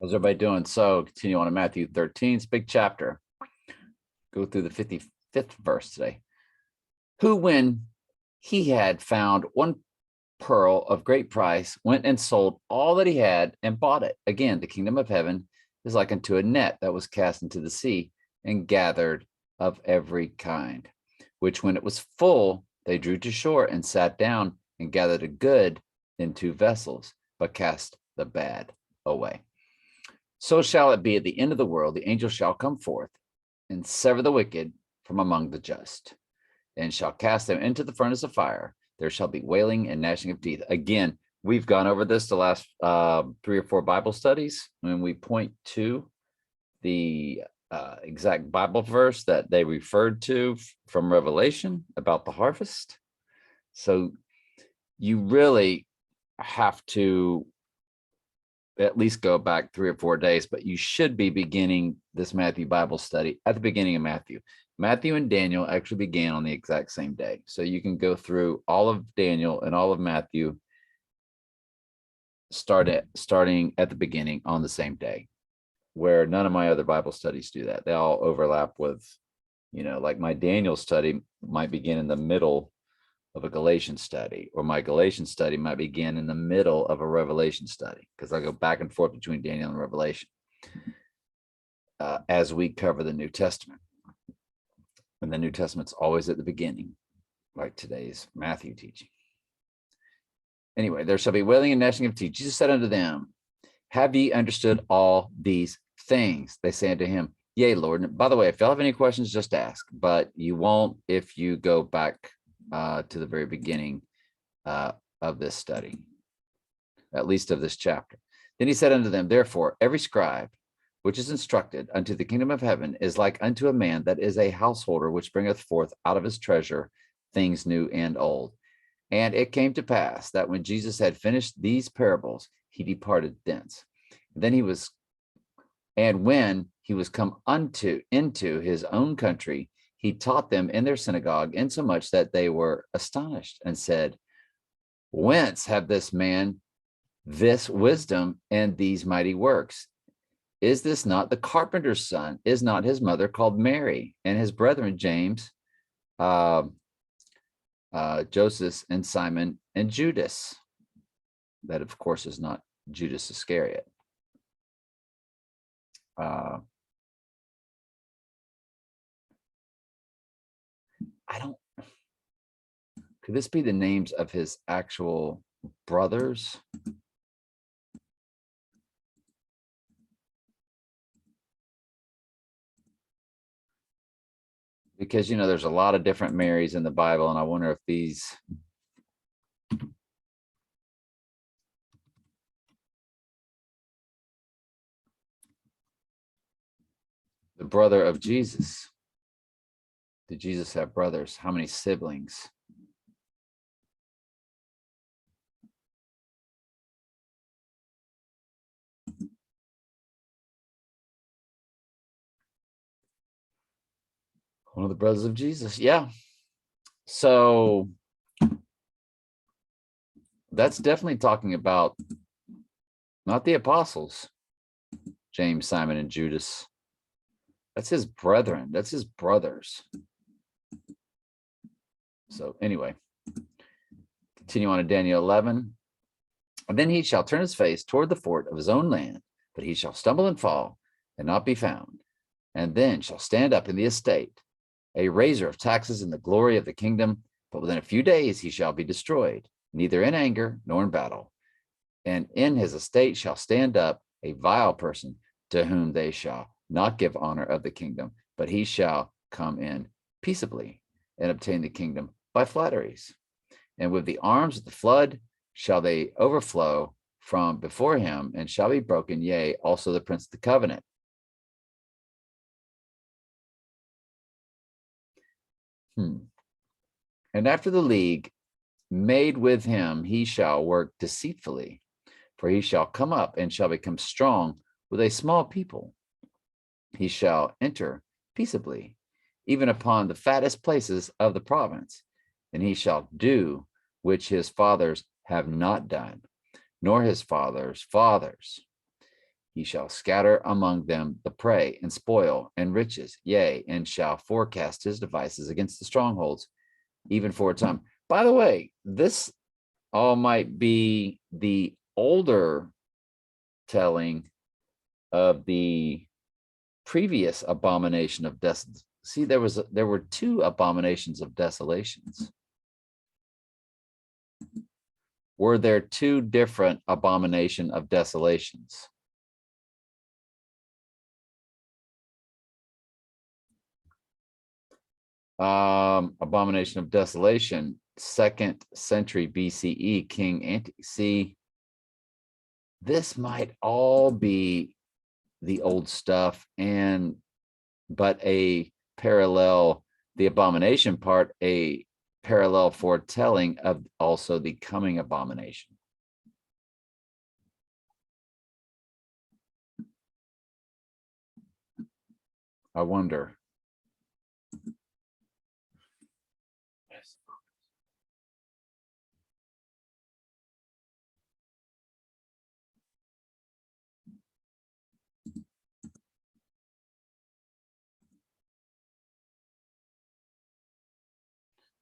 How's everybody doing? So continue on in Matthew 13. It's a big chapter. Go through the 55th verse today. Who, when he had found one pearl of great price, went and sold all that he had and bought it. Again, the kingdom of heaven is like unto a net that was cast into the sea and gathered of every kind, which when it was full, they drew to shore and sat down and gathered the good into vessels, but cast the bad away. So shall it be at the end of the world. The angel shall come forth and sever the wicked from among the just, and shall cast them into the furnace of fire. There shall be wailing and gnashing of teeth. Again, we've gone over this the last 3 or 4 Bible studies when we point to the exact Bible verse that they referred to from Revelation about the harvest. So you really have to at least go back 3 or 4 days, but you should be beginning this Matthew Bible study at the beginning of Matthew. Matthew and Daniel actually began on the exact same day. So you can go through all of Daniel and all of Matthew starting at the beginning on the same day, where none of my other Bible studies do that. They all overlap with, like my Daniel study might begin in the middle of a Galatians study, or my Galatians study might begin in the middle of a Revelation study, because I go back and forth between Daniel and Revelation as we cover the New Testament. And the New Testament's always at the beginning, like today's Matthew teaching. Anyway, there shall be wailing and gnashing of teeth. Jesus said unto them, have ye understood all these things? They say unto him, yea, Lord. And by the way, if y'all have any questions, just ask, but you won't if you go back to the very beginning of this study, at least of this chapter. Then he said unto them, therefore, every scribe which is instructed unto the kingdom of heaven is like unto a man that is a householder, which bringeth forth out of his treasure things new and old. And it came to pass that when Jesus had finished these parables, he departed thence. And when he was come into his own country, he taught them in their synagogue, insomuch that they were astonished and said, whence have this man this wisdom and these mighty works? Is this not the carpenter's son? Is not his mother called Mary, and his brethren James, Joseph, and Simon, and Judas? That, of course, is not Judas Iscariot. Could this be the names of his actual brothers? Because, there's a lot of different Marys in the Bible, and I wonder if these... The brother of Jesus. Did Jesus have brothers? How many siblings? One of the brothers of Jesus. Yeah. So that's definitely talking about not the apostles, James, Simon, and Judas. That's his brethren. That's his brothers. So anyway, continue on in Daniel 11. And then he shall turn his face toward the fort of his own land, but he shall stumble and fall and not be found. And then shall stand up in the estate a raiser of taxes in the glory of the kingdom, but within a few days he shall be destroyed, neither in anger nor in battle. And in his estate shall stand up a vile person, to whom they shall not give honor of the kingdom, but he shall come in peaceably and obtain the kingdom by flatteries. And with the arms of the flood shall they overflow from before him, and shall be broken, yea, also the prince of the covenant. And after the league made with him, he shall work deceitfully, for he shall come up and shall become strong with a small people. He shall enter peaceably, even upon the fattest places of the province, and he shall do which his fathers have not done, nor his fathers' fathers. He shall scatter among them the prey and spoil and riches, yea, and shall forecast his devices against the strongholds, even for a time. By the way, this all might be the older telling of the previous abomination of desolation. See, there were two abominations of desolations. Were there two different abomination of desolations? Abomination of desolation, 2nd century BCE, King Antiochus. See, this might all be the old stuff, but a parallel, the abomination part, a parallel foretelling of also the coming abomination. I wonder.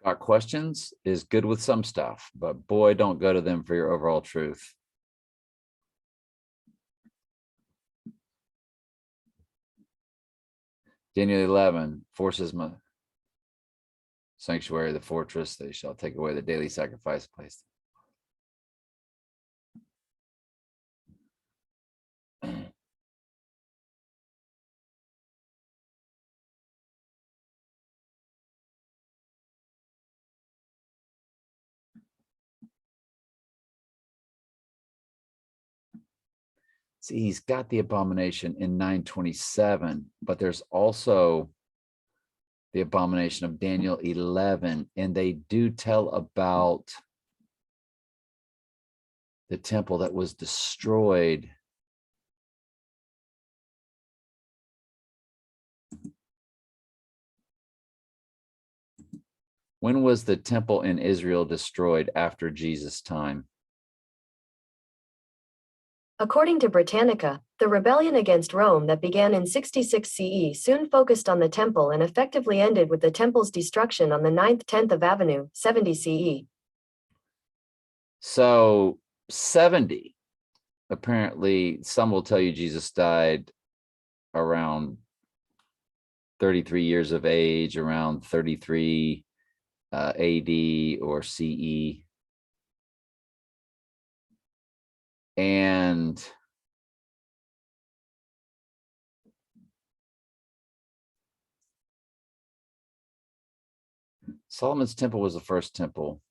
Got questions is good with some stuff, but boy, don't go to them for your overall truth. Daniel 11, forces my sanctuary, the fortress, they shall take away the daily sacrifice place. See, he's got the abomination in 927, but there's also the abomination of Daniel 11, and they do tell about the temple that was destroyed. When was the temple in Israel destroyed after Jesus' time? According to Britannica, the rebellion against Rome that began in 66 CE soon focused on the temple and effectively ended with the temple's destruction on the 9th 10th of Avenue, 70 CE. So 70, apparently some will tell you Jesus died around 33 years of age, around 33 AD or CE. And Solomon's temple was the first temple,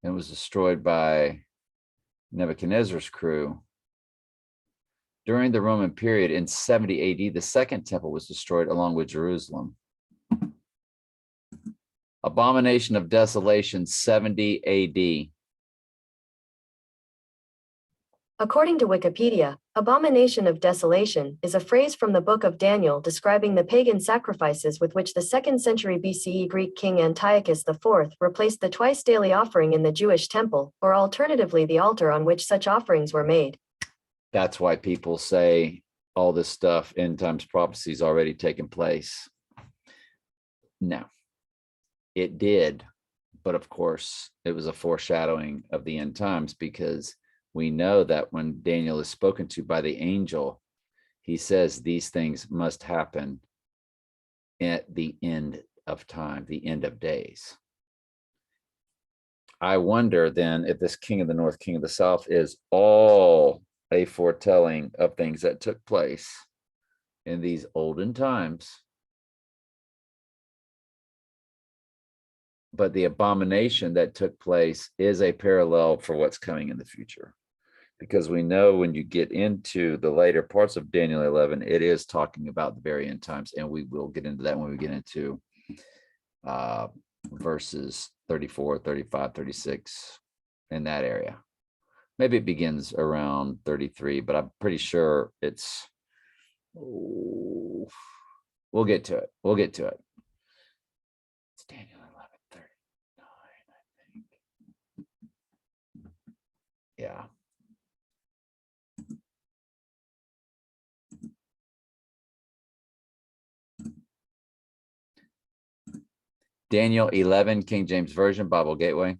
and was destroyed by Nebuchadnezzar's crew. During the Roman period in 70 AD, the second temple was destroyed along with Jerusalem. Abomination of desolation, 70 AD. According to Wikipedia, abomination of desolation is a phrase from the book of Daniel describing the pagan sacrifices with which the 2nd century BCE Greek king Antiochus IV replaced the twice daily offering in the Jewish temple, or alternatively the altar on which such offerings were made. That's why people say all this stuff, end times prophecies already taken place. No, it did. But of course, it was a foreshadowing of the end times, because we know that when Daniel is spoken to by the angel, he says these things must happen at the end of time, the end of days. I wonder then if this king of the north, king of the south is all a foretelling of things that took place in these olden times. But the abomination that took place is a parallel for what's coming in the future. Because we know when you get into the later parts of Daniel 11, it is talking about the very end times. And we will get into that when we get into verses 34, 35, 36 in that area. Maybe it begins around 33, but I'm pretty sure it's, we'll get to it. We'll get to it. It's Daniel 11:39, I think. Yeah. Daniel 11, King James Version, Bible Gateway.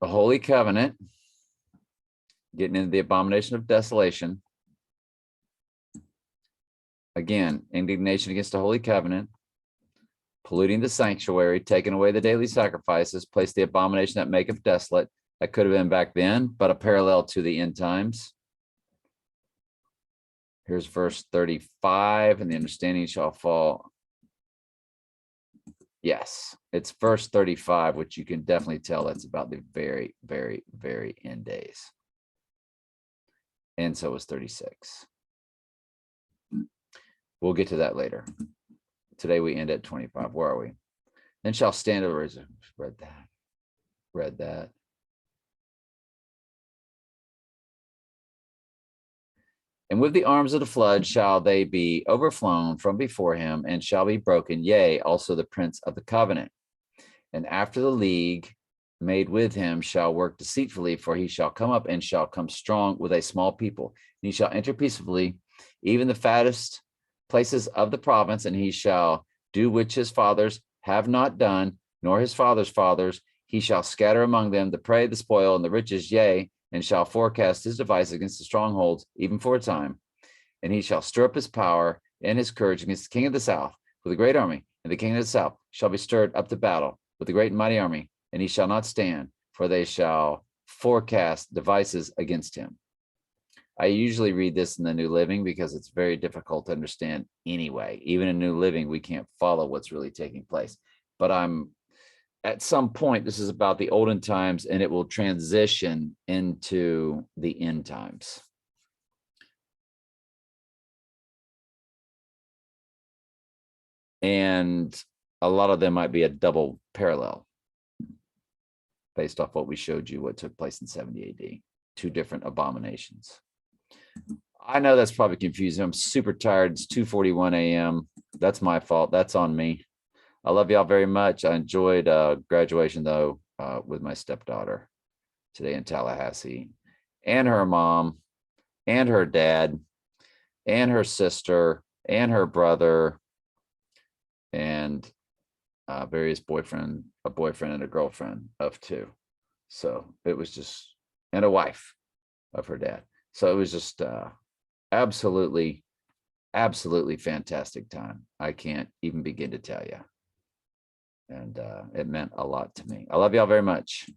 The Holy Covenant, getting into the abomination of desolation. Again, indignation against the Holy Covenant, polluting the sanctuary, taking away the daily sacrifices, place the abomination that maketh desolate. That could have been back then, but a parallel to the end times. Here's verse 35, and the understanding shall fall. Yes, it's verse 35, which you can definitely tell that's about the very, very, very end days. And so is 36. We'll get to that later. Today we end at 25. Where are we? Then shall stand over. Read that. Read that. And with the arms of the flood shall they be overflown from before him, and shall be broken, yea, also the prince of the covenant. And after the league made with him shall work deceitfully, for he shall come up and shall come strong with a small people. And he shall enter peaceably, even the fattest places of the province, and he shall do which his fathers have not done, nor his fathers' fathers. He shall scatter among them the prey, the spoil, and the riches, yea, and shall forecast his device against the strongholds, even for a time. And he shall stir up his power and his courage against the king of the south with a great army, and the king of the south shall be stirred up to battle with a great and mighty army, and he shall not stand, for they shall forecast devices against him. I usually read this in the New Living because it's very difficult to understand anyway. Even in New Living, we can't follow what's really taking place. But at some point, this is about the olden times, and it will transition into the end times. And a lot of them might be a double parallel based off what we showed you, what took place in 70 AD, 2 different abominations. I know that's probably confusing. I'm super tired. It's 2:41 a.m. That's my fault. That's on me. I love y'all very much. I enjoyed graduation, though, with my stepdaughter today in Tallahassee, and her mom, and her dad, and her sister, and her brother, and a boyfriend and a girlfriend of 2. So it was just, and a wife of her dad. So it was just absolutely fantastic time. I can't even begin to tell you. And it meant a lot to me. I love y'all very much.